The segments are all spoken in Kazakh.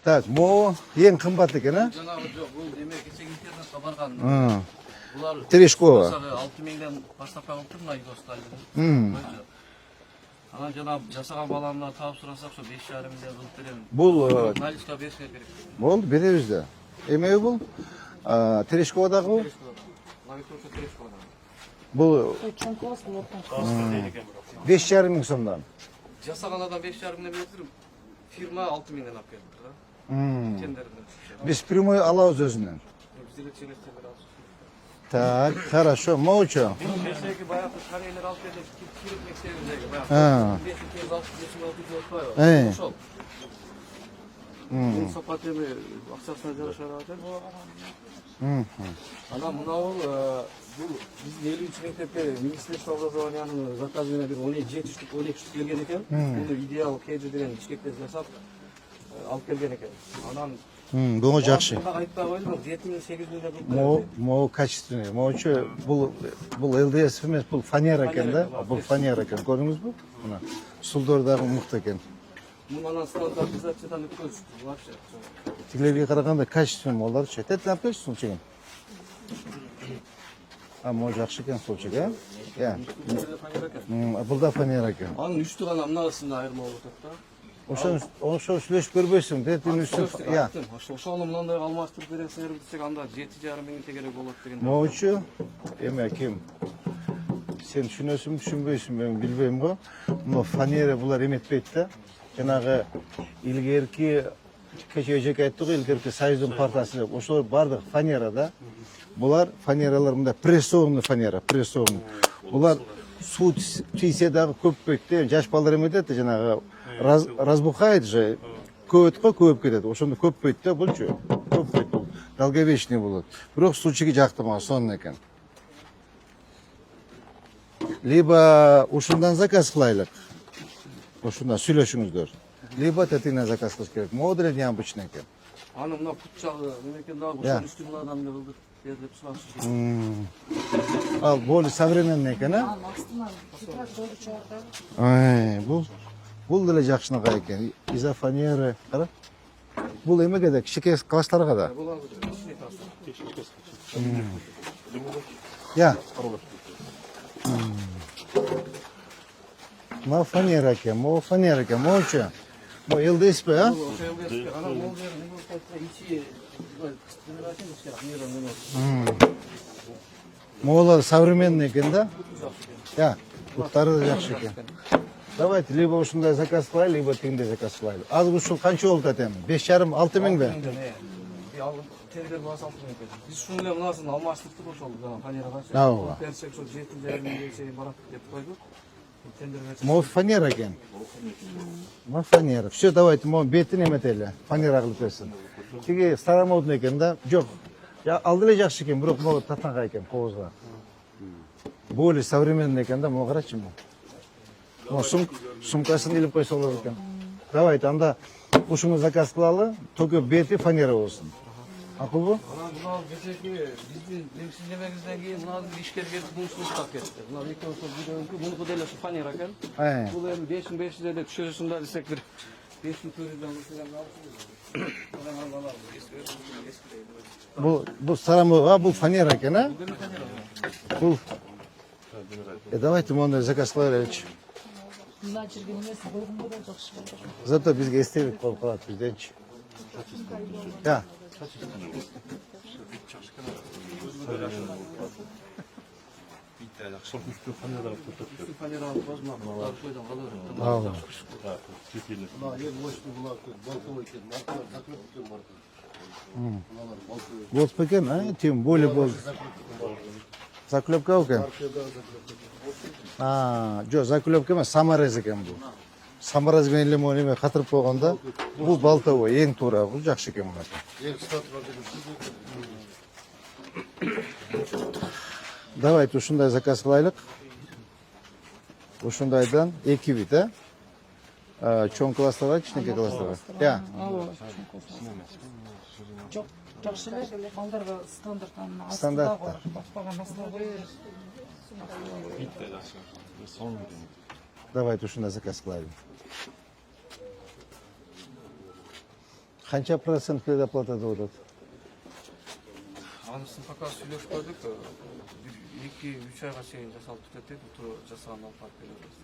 Так, мо ең қымбат екен, а? Жаңағы жоқ, бұл демек кеше интернетқа барған. Бұлар Терешкова. 6000-ден поставка қылып тұр, мына достар. Анан жаңағы жасаған баламына тапсырсақ, сол 5,5 миллион қылып беремін. Бұл Наличка берсе керек. болды, береміз де. Емеу бұл? Терешковадағы бұл? Терешковадағы. Бұл Чоң класс бұл ортан. 5,5 мың сомдан. Жасаған адам 5,5 миллион бердір, фирма 6,000-ден алып келді, да? Тендерден. Біз прямой алауыз өзінен. Бізде челестер алып. Так, хорошо, молчу. Бұл месеге баяғы шарейлер алып келді, кирик мексегіндегі баяғы. 5,6 ошол. Бұл сапат емі ақсасына жарашар атыр. Анан мынау бұл біздің 53 мектепке Министерство образованияның заказына бір 12 штук келген екен. Бұны идеал кеджі деген бишкектен жасап алып келген екен. Анан Бұны жақшы. айтпай қойдым, 7,000-8,000 Мо качественный. Молчу, бұл ЛДС емес, бұл фанера екен, да? Бұл фанера екен. Көрдіңіз бі? Мына Сулдордағы мықты екен. Мұнан стандартизациядан өткөз вообще. Тиглерге қарағанда качественный олар ше. Тәтті апеш сұлчыген. Мо жақшы екен сұлчык, а? Я. Бұл да фанера екен. Анын үсті ғана мынасында айырма болып отыр да. Ошо сүйлөшүп көрбөйсүң, дертин үстүн. Я. Ошоны мындай алмаштырып бересиңер десек, анда 7,5 миң тегере болот деген. Моучу, эме ким? Сен түшүнөсүң, түшүнбөйсүң, мен билбейм го. Мына фанера булар эметпейт да. Жанагы илгерки кече эжек айтты го, илгерки Союздун партиясы деп. Ошолор бардык фанера да. Булар фанералар мында прессованный фанера, прессованный. Булар суу тийсе дагы көппөйт да. Жаш балдар эметет да, жанагы разбухает же, көп кетет. Ошондо көппөйт да, булчу. Көппөйт бул. Долговечный болот. Бирок сучуги жактырмаган сонун экен. Либо ушундан заказ кылайлык. Ушундан сүйлөшүңүздөр. Либо тетиңден заказ кылыш керек. Модуль необычный экен. Аны мына путчагы мемлекет дагы ошонун үстүнөн кылдык. Деп сұрасыз. Ал более современный экен, а? Бул деле жакшынакай экен. Изофанеры, кара. Бул эмеге да, кичике класстарга да. Я. Мо фанера экен, моучу. Мо ЛДС пе, а? Моолар современный экен да? Я, буттары да жакшы экен. Давайте, либо ушундай заказ кылайлы, либо тигиндей заказ кылайлы. Азыр ушул канча болуп атем? 5,5-6 миң бе? Тендер басы 6 миң экен. Биз ушуну эле мынасын алмаштырдык ошол фанерага. Ооба. Берсек ошол 7,5 миңге чейин барат деп койдук. Мо фанера экен. Мо фанера. Все, давайте, мо бетин эметели. Фанера кылып берсин. Тиги старомодный экен да? Жок. Алды эле жакшы экен, бирок могу татанга экен, кобузга. Более современный экен да, могу карачы мо. Мо сумкасын илип койсо болот экен. Давайте, анда ушуну заказ кылалы, только бети фанера болсун. Акылбы? Мына кечеки биздин демсиздемегизден кийин мына ишкерге муну сунуштап кетти. Мына экөөсү бирөөкү мунуку деле фанера экен. Бул эми 5500 эле түшөсүн да десек бир 5400 Бул старомодный, бул фанера экен, а? Бул. Давайте мондай заказ кылайлычы. Мына жерге немеси койгонго да жакшы болот. Зато бизге эстелик болуп калат бизденчи. Я. Вот екен, а? Тем более бол. Заклепка екен? Жо, заклепка эмес, саморез экен бул. Саморез менен лимон эме катырып койгондо, бул балтовой, эң туура, бул жакшы экен мына. Давайте ушундай заказ кылайлык. Ушундайдан 2 бит, а? Чоң класстарга, кичинекей класстарга. Я. Жок, жакшы эле. Балдарга стандарттан Стандарт. Баспаган астына кое беребиз. Давайте ушундай заказ кылайлы. Қанша процент предоплата деп отады? Анысын пока сүйлөшүп көрдүк. 2-3 айга чейин жасалып бүтөт дейт. Утуру жасагандан алып келебиз.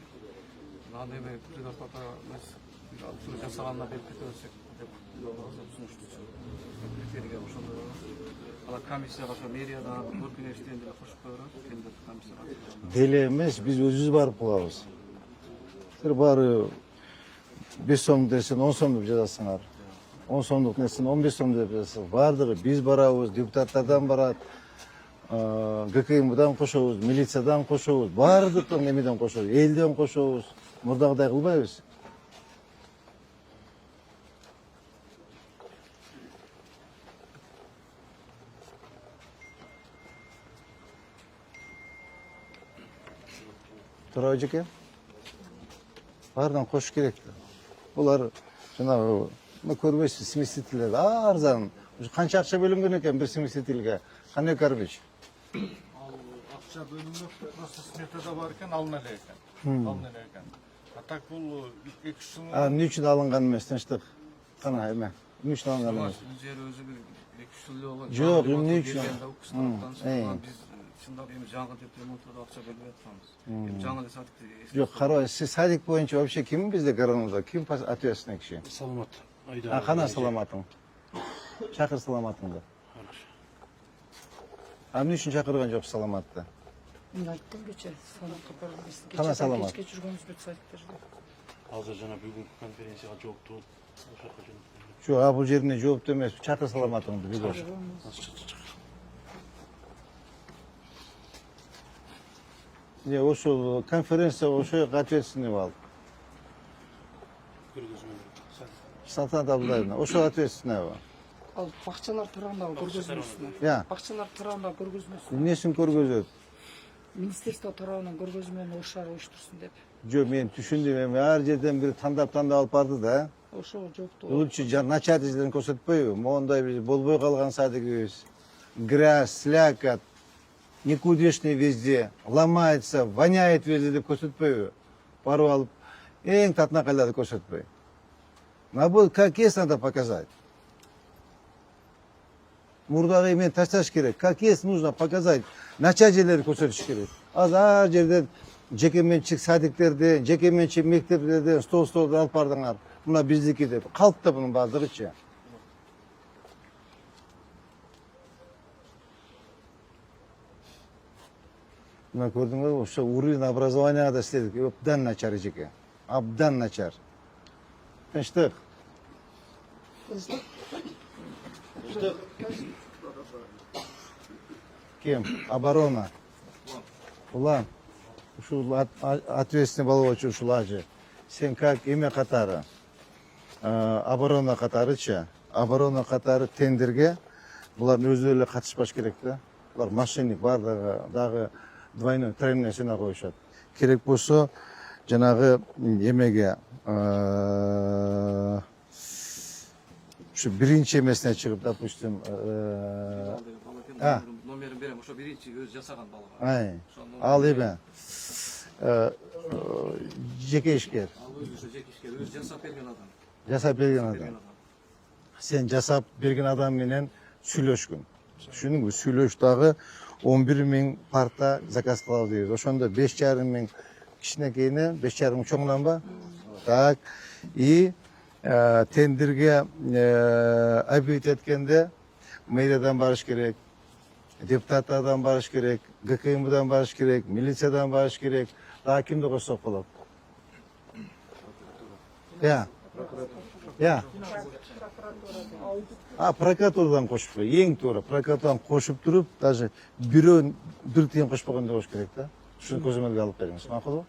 Мына эме предоплата эмес. Утуру жасаганына берип кетебизсек деп сунуштучу. Критерийге ошондой болот. Ала комиссияга ошо мэриядан көркүнөштен деле кошуп коебуз. Тендер комиссияга. Деле емес, біз өзіміз барып кылабыз. Силер баары 5 сом десең 10 сом деп жазасыңар. 10 сомдук нерсени 15 сом деп жазасың. Бардыгы биз барабыз, депутаттардан барат, ГКМдан кошобуз, милициядан кошобуз, бардыктан эмеден кошобуз, элден кошобуз. Мурдагыдай кылбайбыз. Тура эжеке? Баарынан кош керек. Булар жанагы көрбөйсүз смесителер арзан. Канча акча бөлүнгөн экен бир смесителге? Кане Карбич? Ал акча бөлүнүп, просто сметада бар экен, алына эле экен. А так бул 2 жыл. Эмне үчүн алынган эмес, тынчтык. Кана эме. Эмне үчүн алынган эмес? Жери өзү бир 2-3 жыл болгон. Жок, эмне үчүн? Биз чындап эми жаңы деп ремонтторго акча бөлүп атканбыз. Жаңы садикти. Жок, карабай, сиз садик боюнча вообще ким бизде городда? Ким ответственный киши? Саламат. Кана саламатың? Чакыр саламатыңды. Эмне үчүн чакырган жок саламатты? Мен айттым кече, саламатка барабыз. Кана саламат? Кечке жүргөнбүз бүт садиктерде. Азыр жана бүгүнкү конференцияга жооптуу ошоко жөнөттүм. Жок, бул жерине жооптуу эмес. Чакыр саламатыңды бизош. Ошол конференция ошо ответственный бол. Салтанат Абдулаевна, ошо ответственный бол. Ал бакчалар тууралуу көргөзмөсүнө. Я. Бакчалар тууралуу көргөзмөсүнө. Эмнесин көргөзөт? Министерство тарабынан көргөзмөнү ошар уюштурсун деп. Жок, мен түшүндүм, эми ар жерден бир тандап алып барды да. Ошо жокту. Лучше начальниктен көрсөтпөйбү? Моундай биз болбой калган садыгыбыз. Грязь, слякоть, никудышный везде, ломается, воняет везде деп көрсөтпөйбү? Барып алып, эң татынакайларды көрсөтпөй. Надо как есть надо показать. Мурдагы эмен ташташ керек. Как есть нужно показать. Начальниктер көрсөтүш керек. Ар жерден жекеменчик садиктерде, жекеменчик мектептерде стол-столду алып бардыңар. Мына биздики деп. Калпты мунун баардыгычы. Мына көрдүңөрбү, ошо уровень образованияга да иштедик. Абдан начар эжеке. Абдан начар. Тынчтык. Кем? Оборона. Улан. Ушул ответственный болобочу ушул ажы. Сен как эме катары? Оборона катарычы. Оборона катары тендерге булардын өзү эле катышпаш керек да. Булар мошенник бардыгы дагы двойной, тройной сына коюшат. Керек болсо жанагы эмеге ушу биринчи эмесине чыгып, допустим, Номерин берем, ошо биринчи өзү жасаган балага. Ал эме жеке ишкер. Ал өзү жеке ишкер, өзү жасап берген адам. Жасап берген адам. Сен жасап берген адам менен сүйлөшкүн. Түшүндүңбү? Сүйлөш дагы 11 000 парта заказ кылабыз дейбиз. Ошондо 5,5 000 кичинекейине 5,5 000 чоңунан ба? Так. И тендерге объявить эткенде мэриядан барыш керек, депутаттардан барыш керек, ГКМдан барыш керек, милициядан барыш керек. Дагы кимди койсок болот? Я. Прокуратурадан кошуп кой. Эң туура прокуратурадан кошуп туруп, даже бирөө бир тыйын кошпогондой болуш керек да. Ушуну көзөмөлгө алып бериңиз. Макулбу?